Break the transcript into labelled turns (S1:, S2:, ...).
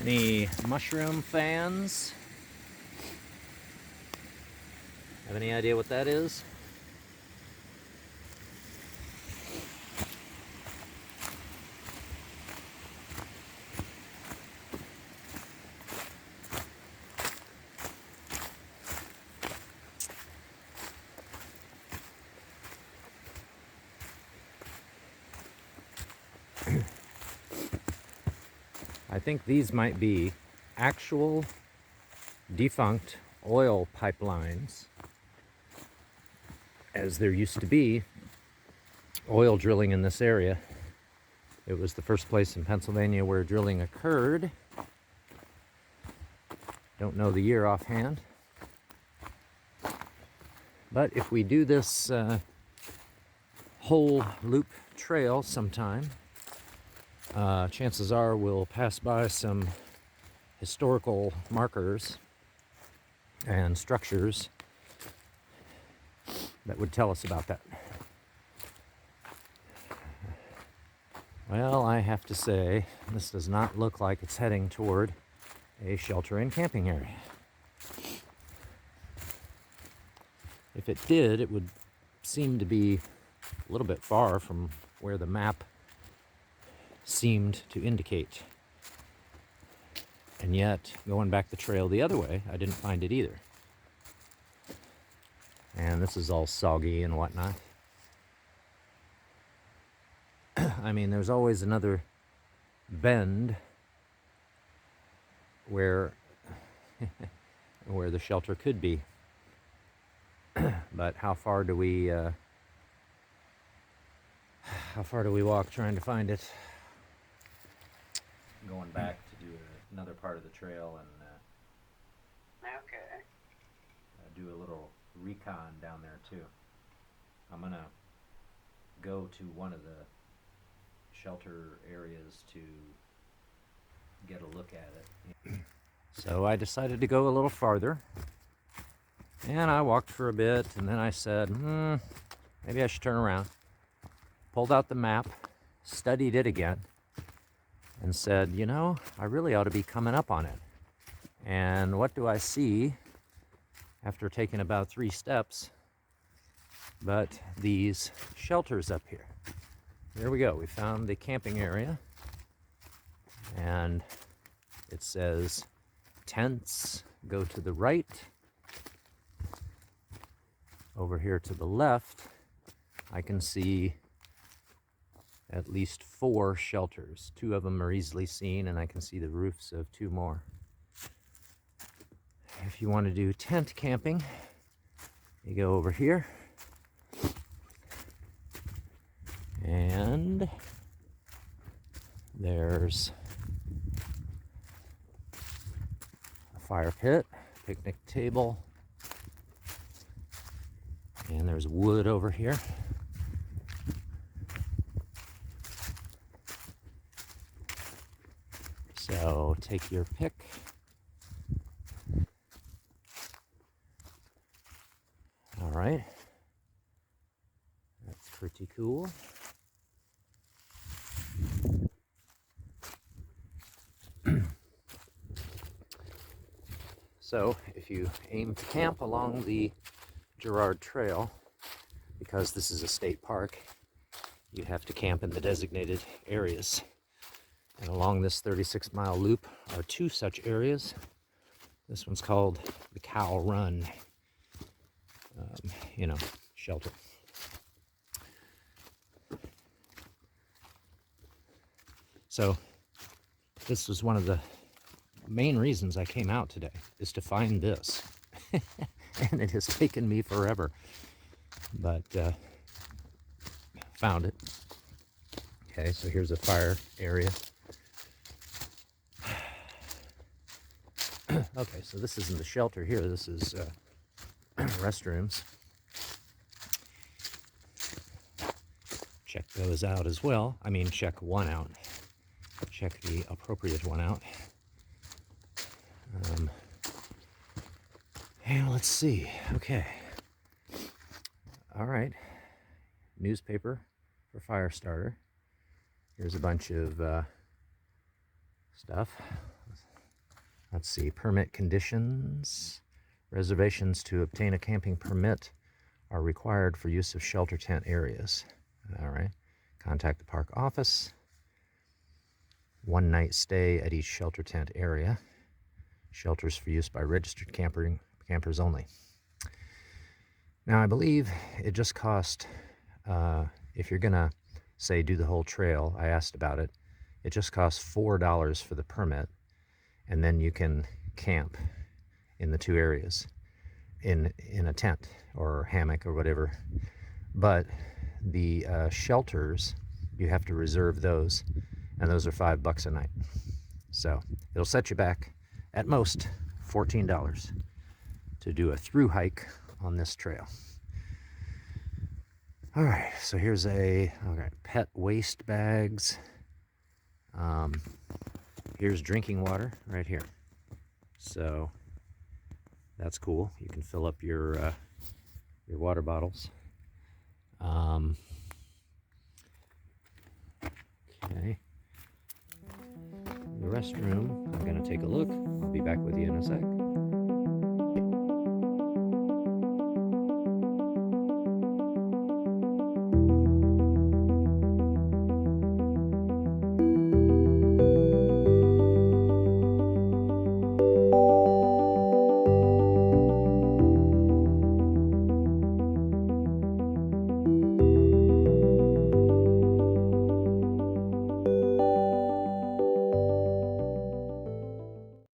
S1: Any mushroom fans? Have any idea what that is? I think these might be actual defunct oil pipelines, as there used to be oil drilling in this area. It was the first place in Pennsylvania where drilling occurred. Don't know the year offhand. But if we do this whole loop trail sometime, chances are we'll pass by some historical markers and structures that would tell us about that. Well, I have to say, this does not look like it's heading toward a shelter and camping area. If it did, it would seem to be a little bit far from where the map seemed to indicate. And yet, going back the trail the other way, I didn't find it either. And this is all soggy and whatnot. I mean, there's always another bend where where the shelter could be. But how far do we walk trying to find it? Going back to do another part of the trail and
S2: Okay.
S1: do a little recon down there too. I'm gonna go to one of the shelter areas to get a look at it. So I decided to go a little farther, and I walked for a bit, and then I said, maybe I should turn around. Pulled out the map, studied it again, and said, you know, I really ought to be coming up on it. And what do I see after taking about 3 steps but these shelters up here? Here we go. We found the camping area, and it says tents go to the right. Over here to the left, I can see at least 4 shelters. 2 of them are easily seen, and I can see the roofs of 2 more. If you want to do tent camping, you go over here, and there's a fire pit, picnic table, and there's wood over here. So take your pick. All right, that's pretty cool. So if you aim to camp along the Gerard Trail, because this is a state park, you have to camp in the designated areas. And along this 36-mile loop are 2 such areas. This one's called the Cow Run, shelter. So this was one of the main reasons I came out today, is to find this. And it has taken me forever, but found it. Okay, so here's a fire area. Okay, so this isn't the shelter here, this is restrooms. Check those out as well. I mean, check one out. Check the appropriate one out. And let's see. Okay. All right. Newspaper for fire starter. Here's a bunch of stuff. Let's see, permit conditions. Reservations to obtain a camping permit are required for use of shelter tent areas. All right. Contact the park office. 1 night stay at each shelter tent area. Shelters for use by registered campers only. Now, I believe it just cost, if you're going to, say, do the whole trail, I asked about it, it just costs $4 for the permit, and then you can camp in the 2 areas in a tent or hammock or whatever. But the shelters, you have to reserve those, and those are $5 a night. So it'll set you back at most $14 to do a through hike on this trail. All right, so here's pet waste bags. Here's drinking water right here. So that's cool. You can fill up your water bottles. Okay. The restroom, I'm gonna take a look. I'll be back with you in a sec.